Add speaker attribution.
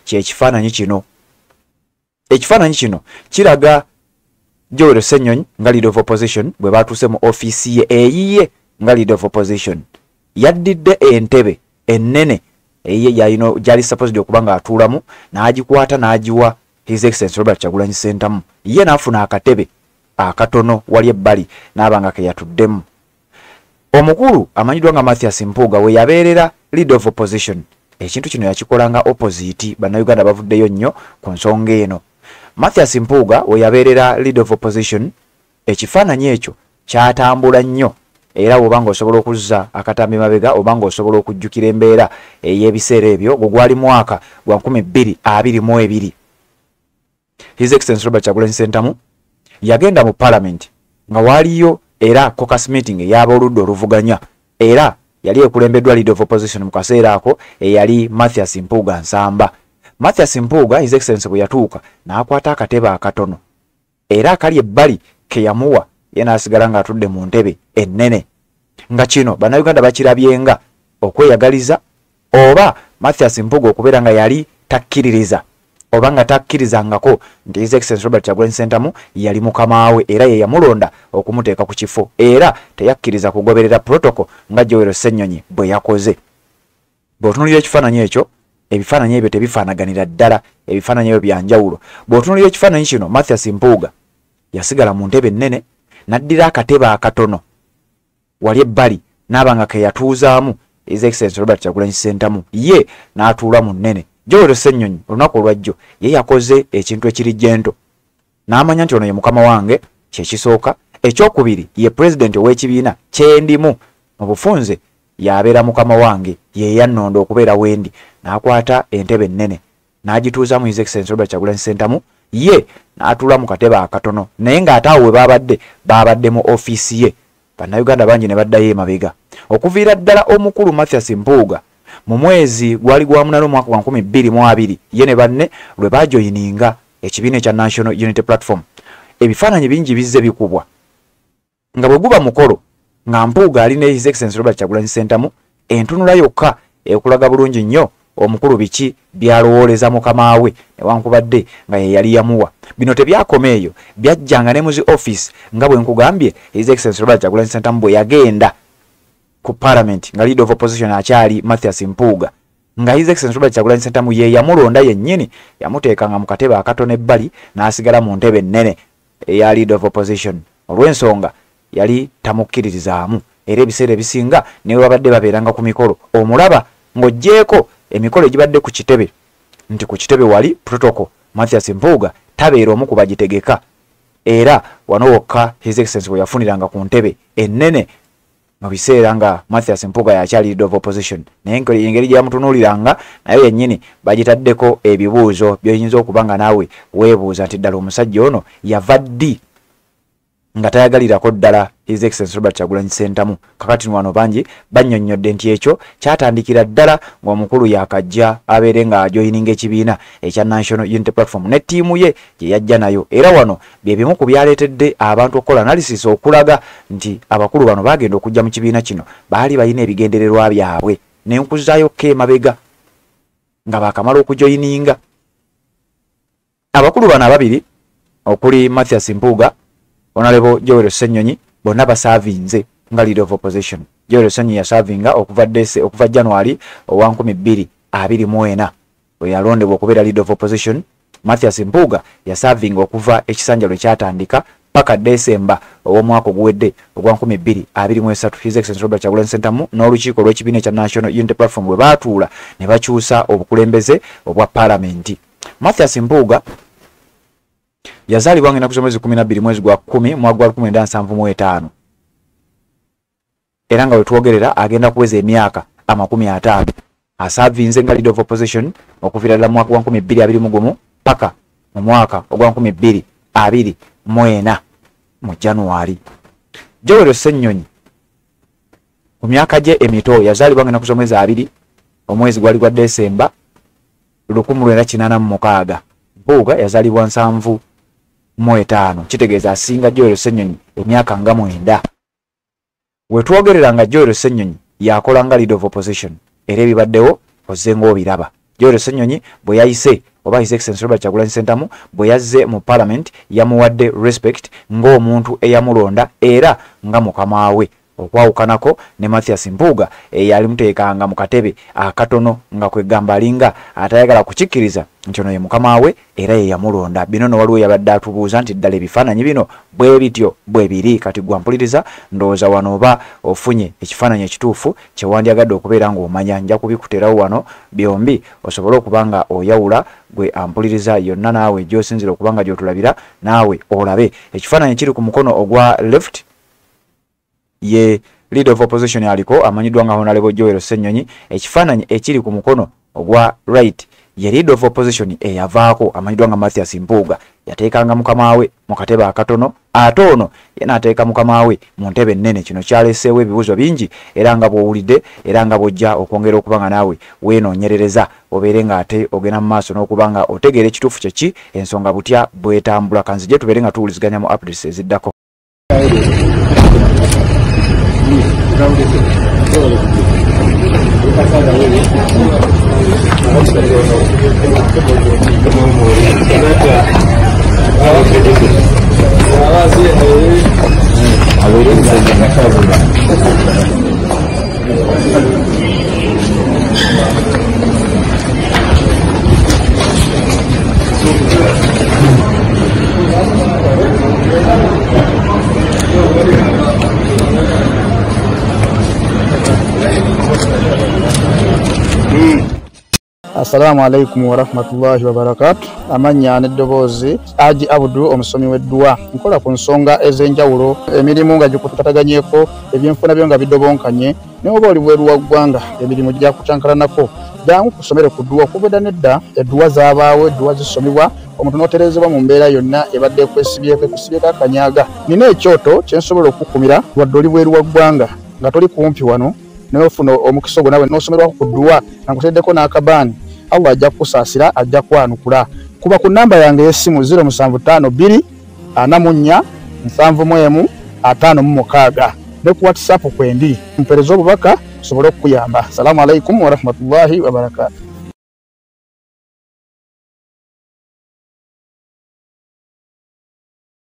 Speaker 1: Kyekifaananyi kino. Ekifaananyi kino kiraga Joel Ssenyonyi nga leader of opposition bwe batuuse mu office ye eyiye nga leader of opposition. Yaddidde entebe ennene eyiye gyali supposed okuba nga atuulamu n'agikwata n'agiwa His Excellency Robert Kyagulanyi Ssentamu. Ye n'afuna akatebe akatono wali ebbali n'abanga ke yatuddemu. Omukulu amanyiddwa nga Mathias Mpuuga we yabeerera leader of opposition. Ekintu kino yakikolanga opposite bannayuganda bavuddeyo nnyo ku nsonga eno. Mathias Mpuuga we yabeerera leader of opposition, ekifaananyi ekyo kyatambula nnyo era obanga osobola okuzza akatambi mabega obanga osobola okujjukira embeera ey'ebiseera ebyo gwali mwaka gwa 2022. His Excellency Robert Kyagulanyi Ssentamu yagenda mu parliament nga waliyo era caucus meeting ey'aboludda oluvuganya era yali ekulembeddwa leader of opposition mu kaseera ako eyali Mathias Mpuuga Nsamba. Mathias Mpuuga His Excellency bwe yatuuka n'akwata akatebe akatono era akali ebbali ke yamuwa ye n'asigala ng'atudde mu ntebe ennene. Nga kino bannayuganda bakirabyenga okweyagaliza oba Mathias Mpuuga okubeera nga yali takkiririza oba nga takkirizangako nti His Excellency Robert Kyagulanyi Ssentamu yali mukama we era ye yamulonda okumuteeka ku kifo era teyakkiriza kugoberera protocol nga Joel Ssenyonyi bwe yakoze. Bw'otunuulira ekifaananyi ekyo, ebifaananyi ebyo tebifaanaganira ddala, ebifaananyi ebyo byanjawulo. Bw'otunuulira ekifaananyi kino, Mathias Mpuuga yasigala mu ntebe ennene n'addira akatebe akatono wali ebbali n'abanga ke yatuuzaamu His Excellency Robert Kyagulanyi Ssentamu ye n'atuula mu nnene. Joel Ssenyonyi olunaku olwajjo ye yakoze ekintu ekiri jento n'amanya nti ono ye mukama wange, kyekisooka. Ekyokubiri ye president ow'ekibiina kyendimu mu bufunze yabeera mukama wange, ye yannondo okubeera wendi. N'akwata entebe ennene n'agituuzaamu His Excellency Robert Kyagulanyi Ssentamu ye n'atuula mu katebe akatono naye ng'ate awo we babadde mu office ye. Bannayuganda bangi ne baddayo emabega okuviira ddala omukulu Mathias Mpuuga mu mwezi gwali gwa munana omwaka gwa 2022 ye ne banne lwe bajoyininga ekibiina ekya National Unity Platform. Ebifaananyi bingi bizze bikubwa nga bwe guba mukolo nga Mpuuga ali ne His Excellency Robert Kyagulanyi Ssentamu, entunula yokka ekulaga bulungi nnyo omukulu biki byalowooleza mukama we newankubadde nga ye yali yamuwa. Bino tebyakoma eyo, byajjanga ne muzi office nga bwe nkugambye His Excellency Robert Kyagulanyi Ssentamu bwe yagenda ku parliament nga leader of opposition akyali Mathias Mpuuga, nga His Excellency Robert Kyagulanyi Ssentamu ye yamulonda yennyini, yamuteekanga mu katebe akatono ebbali n'asigala mu ntebe ennene eya leader of opposition olw'ensonga yali tamukkiririzaamu. Era ebiseera ebisinga ne babadde babeeranga ku mikolo omulaba ng'oggyeko emikolo egibadde ku kitebe nti ku kitebe wali protocol Mathias Mpuuga tabeera omu ku bagitegeka era wano wokka His Excellency bwe yafuniranga ku ntebe ennene mu biseera nga Mathias Mpuuga yakyali leader of opposition. Naye engeri gye yamutunuuliranga nayo yennyini bagitaddeko ebibuuzo by'oyinza okuba nga naawe weebuuza nti ddala omusajja ono yava ddi nga tayagalirako ddala His Excellency Robert Kyagulanyi Ssentamu. Kakati wano bangi bannyonnyodde nti ekyo kyatandikira ddala ng'omukulu yakajja abeere nga ajoyininga ekibiina ekya National Unity Platform ne ttiimu ye gye yajja nayo. Era wano bye bimu ku byaleetedde abantu okukola analysis okulaga nti abakulu bano bagenda okujja mu kibiina kino baali balina ebigendererwa byabwe n'enkuzzaayokko emabega nga baakamala okujoyininga. Abakulu bano ababiri okuli Mathias Mpuuga, Honorable Joel Ssenyonyi bonna basaavinze nga leader of opposition. Joel Ssenyonyi yasaavinga okuva January 2024 we yalondebwa okubeera leader of opposition. Mathias Mpuuga yasaavinga okuva ekisanja lwe kyatandika paka December ow'omwaka oguwedde ogwa 2023. His Excellency Robert Kyagulanyi Ssentamu n'olukiiko lw'ekibiina ekya National Unity Platform bwe baatuula ne bakyusa obukulembeze obwa parliament. Mathias Mpuuga yazaalibwa ng'ennaku z'omwezi 12 mwezi gwa 10 mwaka gwa 1975 era nga wetwogerera agenda kuweza emyaka 50 asaavinze nga leader of opposition okuviira ddala mu mwaka gwa 2021 paka mu mwaka ogwa 2024 mu January. Joel Ssenyonyi ku myaka gye emito yazaalibwa ng'ennaku z'omwezi 2 omwezi gwali gwa December 1986. Mpuuga yazaalibwa 75 kitegeeza asinga Joel Ssenyonyi emyaka nga 9. Wetwogerera nga Joel Ssenyonyi yakola nga leader of opposition era ebibaddewo ozze ng'obiraba. Joel Ssenyonyi bwe yayise oba His Excellency Robert Kyagulanyi Ssentamu bwe yazze mu Parliament yamuwadde respect ng'omuntu eyamulonda era nga mukama we okwawukanako ne Mathias Mpuuga eyali muteekanga mu katebe akatono nga kwegamba alinga atayagala kukikkiriza nti ono ye mukama we era ye yamulonda. Bino no waliwo yabadde atubuuza nti ddala ebifaananyi bino bwe bityo bwe biri. Kati gwampuliriza ndowooza wano oba ofunye ekifaananyi ekituufu kye wandyagadde okubeera ng'omanya. Nja kubikuterawo wano byombi osobole okuba nga oyawula gwe ampuliriza yonna naawe gy'osinzira okuba nga gy'otulabira naawe olabe. Ekifaananyi kiri ku mukono ogwa left ye leader of opposition aliko amanyiddwa nga Honorable Joel Ssenyonyi. Ekifaananyi ekiri ku mukono ogwa right ye leader of opposition eyavaako amanyiddwa nga Mathias Mpuuga yateekanga mukama we mu katebe akatono ate ono yena ateeka mukama we mu ntebe ennene. Kino kyaleeseewo ebibuuzo bingi era nga bw'owulidde era nga bw'ojja okwongera okuba nga naawe weenoonyerereza obeere ng'ate ogenda mu maaso n'okuba nga otegeera ekituufu kye ki ensonga butya bwetambula. Kanzije tubeere nga tuwuliziganya mu updates eziddako.
Speaker 2: Assalamu alaikum wa rahmatullahi wa barakatuh. Amanya n'eddoboozi Haji Abdu omusomi w'eddua. Nkola ku nsonga ez'enjawulo emirimu nga gikutataganyeko ebyenfuna byo nga bidobonkanye ne oba oli bweru wa ggwanga emirimu gya kutankalanako jangu kusomere ku ddua kubeda nedda eddua zaabaawo eddua zisomebwa omuntu n'oterezebwa mu mbeera yonna ebadde kwesibyeko ekusibyeko akanyaga. Nina ekyoto kye nsobola okukumira wadde oli bweru wa ggwanga nga toli kumpi wano n'ofuna omukisa ogwo nawe n'osomerwako ku ddua nga nkuteddeko n'akabaani. Allah ajja kusaasira ajja kwanukula. Kuba ku namba yange y'essimu 0752 44 71 56 ne ku WhatsApp kwendi mpereza obubaka sobole okuyamba. Assalamu alaikum wa rahmatullahi wa barakatuh.